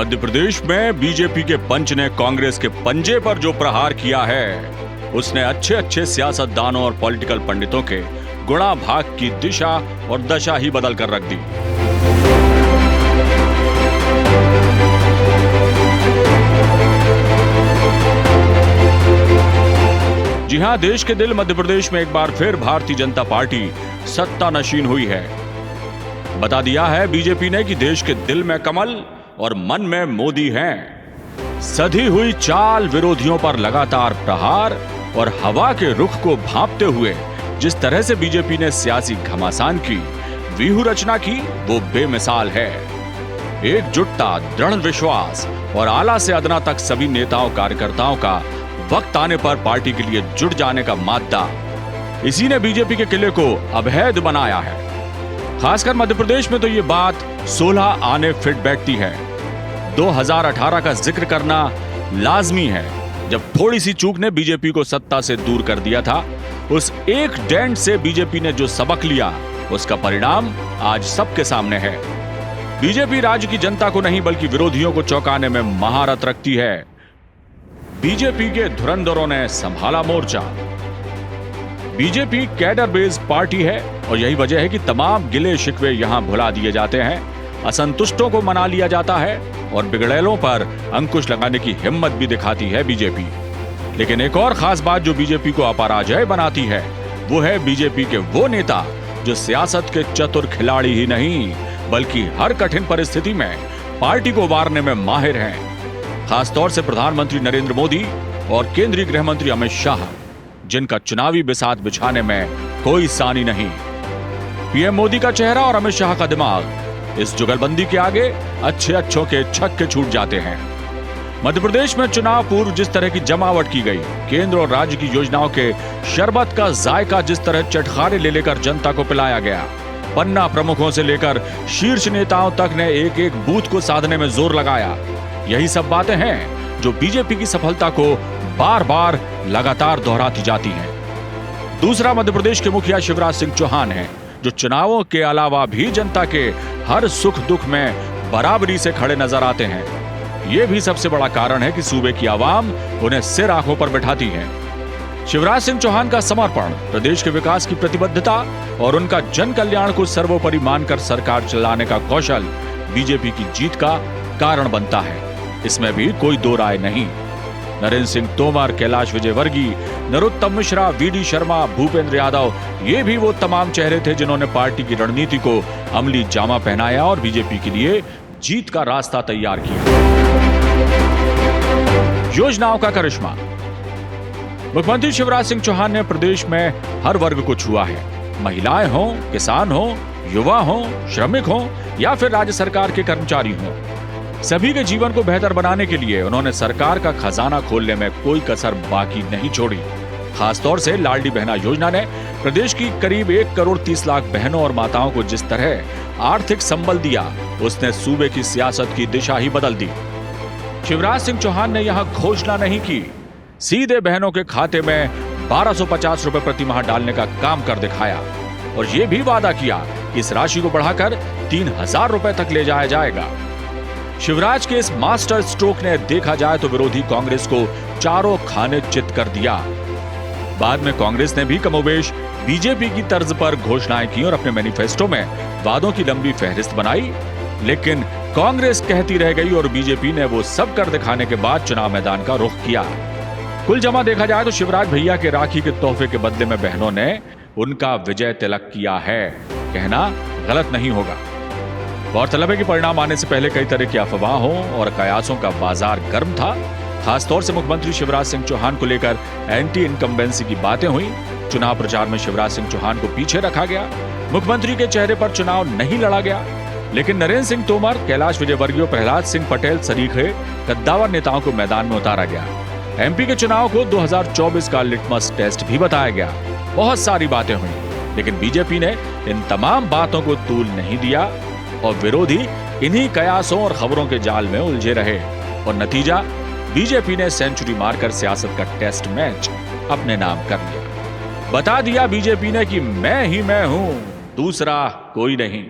मध्य प्रदेश में बीजेपी के पंच ने कांग्रेस के पंजे पर जो प्रहार किया है, उसने अच्छे अच्छे सियासतदानों और पॉलिटिकल पंडितों के गुणा भाग की दिशा और दशा ही बदल कर रख दी। जी हां, देश के दिल मध्य प्रदेश में एक बार फिर भारतीय जनता पार्टी सत्ता नशीन हुई है। बता दिया है बीजेपी ने कि देश के दिल में कमल और मन में मोदी हैं। सधी हुई चाल, विरोधियों पर लगातार प्रहार और हवा के रुख को भांपते हुए जिस तरह से बीजेपी ने सियासी घमासान की, व्यूह रचना की, वो बेमिसाल है। एकजुटता, दृढ़ विश्वास और आला से अदना तक सभी नेताओं कार्यकर्ताओं का वक्त आने पर पार्टी के लिए जुट जाने का मादा, इसी ने बीजेपी के किले को अभेद बनाया है। खासकर मध्य प्रदेश में तो ये बात 16 आने फिट बैठती है। 2018 का जिक्र करना लाजमी है, जब थोड़ी सी चूक ने बीजेपी को सत्ता से दूर कर दिया था। उस एक डेंट से बीजेपी ने जो सबक लिया, उसका परिणाम आज सबके सामने है। बीजेपी राज्य की जनता को नहीं बल्कि विरोधियों को चौंकाने में महारत रखती है। बीजेपी के धुरंधरों ने संभाला मोर्चा। बीजेपी कैडर बेस्ड पार्टी है और यही वजह है कि तमाम गिले शिकवे यहां भुला दिए जाते हैं, असंतुष्टों को मना लिया जाता है और बिगड़ैलों पर अंकुश लगाने की हिम्मत भी दिखाती है बीजेपी। लेकिन एक और खास बात जो बीजेपी को अपराजय बनाती है, वो है बीजेपी के वो नेता जो सियासत के चतुर खिलाड़ी ही नहीं बल्कि हर कठिन परिस्थिति में पार्टी को वारने में माहिर हैं। खासतौर से प्रधानमंत्री नरेंद्र मोदी और केंद्रीय गृह मंत्री अमित शाह, जिनका चुनावी बिसात बिछाने में कोई सानी नहीं। पीएम मोदी का चेहरा और अमित शाह का दिमाग, इस जुगलबंदी के आगे अच्छे अच्छों के छक्के छूट जाते हैं। मध्य प्रदेश में चुनाव पूर्व जिस तरह की जमावट की गई, केंद्र और राज्य की योजनाओं के शरबत का जायका जिस तरह चटखारे ले लेकर जनता को पिलाया गया, पन्ना प्रमुखों से लेकर शीर्ष नेताओं तक ने एक एक बूथ को साधने में जोर लगाया। यही सब बातें हैं जो बीजेपी की सफलता को बार बार लगातार दोहराती जाती हैं। दूसरा, मध्य प्रदेश के मुखिया शिवराज सिंह चौहान हैं, जो चुनावों के अलावा भी जनता के हर सुख दुख में बराबरी से खड़े नजर आते हैं। यह भी सबसे बड़ा कारण है कि सूबे की आवाम उन्हें सिर आंखों पर बैठाती है। शिवराज सिंह चौहान का समर्पण, प्रदेश के विकास की प्रतिबद्धता और उनका जन कल्याण को सर्वोपरि मानकर सरकार चलाने का कौशल बीजेपी की जीत का कारण बनता है, इसमें भी कोई दो राय नहीं। नरेंद्र सिंह तोमर, कैलाश विजयवर्गीय, नरोत्तम मिश्रा, वीडी शर्मा, भूपेंद्र यादव, ये भी वो तमाम चेहरे थे जिन्होंने पार्टी की रणनीति को अमली जामा पहनाया और बीजेपी के लिए जीत का रास्ता तैयार किया। योजनाओं का करिश्मा। मुख्यमंत्री शिवराज सिंह चौहान ने प्रदेश में हर वर्ग को छुआ है। महिलाएं हों, किसान हों, युवा हों, श्रमिक हों या फिर राज्य सरकार के कर्मचारी हों, सभी के जीवन को बेहतर बनाने के लिए उन्होंने सरकार का खजाना खोलने में कोई कसर बाकी नहीं छोड़ी। खासतौर से लाडली बहना योजना ने प्रदेश की करीब 1 करोड़ 30 लाख बहनों और माताओं को जिस तरह आर्थिक संबल दिया, उसने सूबे की सियासत की दिशा ही बदल दी। शिवराज सिंह चौहान ने यहां घोषणा नहीं की, सीधे बहनों के खाते में 1250 रुपए प्रति माह डालने का काम कर दिखाया और यह भी वादा किया कि इस राशि को बढ़ाकर 3000 रुपए तक ले जाया जाएगा। शिवराज के इस मास्टर स्ट्रोक ने देखा जाए तो विरोधी कांग्रेस को चारों खाने चित कर दिया। बाद में कांग्रेस ने भी कमोबेश बीजेपी की तर्ज पर घोषणाएं की और अपने मैनिफेस्टो में वादों की लंबी फहरिस्त बनाई, लेकिन कांग्रेस कहती रह गई और बीजेपी ने वो सब कर दिखाने के बाद चुनाव मैदान का रुख किया। कुल जमा देखा जाए तो शिवराज भैया के राखी के तोहफे के बदले में बहनों ने उनका विजय तिलक किया है, कहना गलत नहीं होगा। गौरतलब है कि परिणाम आने से पहले कई तरह की अफवाहों और कयासों का बाजार गर्म था। खासतौर से मुख्यमंत्री शिवराज सिंह चौहान को लेकर एंटी इनकम्बेंसी की बातें हुई। चुनाव प्रचार में शिवराज सिंह चौहान को पीछे रखा गया, मुख्यमंत्री के चेहरे पर चुनाव नहीं लड़ा गया। लेकिन नरेंद्र सिंह तोमर, कैलाश विजयवर्गीय, प्रहलाद सिंह पटेल सरीखे कद्दावर नेताओं को मैदान में उतारा गया। एमपी के चुनाव को 2024 का लिटमस टेस्ट भी बताया गया। बहुत सारी बातें हुई, लेकिन बीजेपी ने इन तमाम बातों को तूल नहीं दिया और विरोधी इन्हीं कयासों और खबरों के जाल में उलझे रहे और नतीजा, बीजेपी ने सेंचुरी मारकर सियासत का टेस्ट मैच अपने नाम कर लिया। बता दिया बीजेपी ने कि मैं ही मैं हूं, दूसरा कोई नहीं।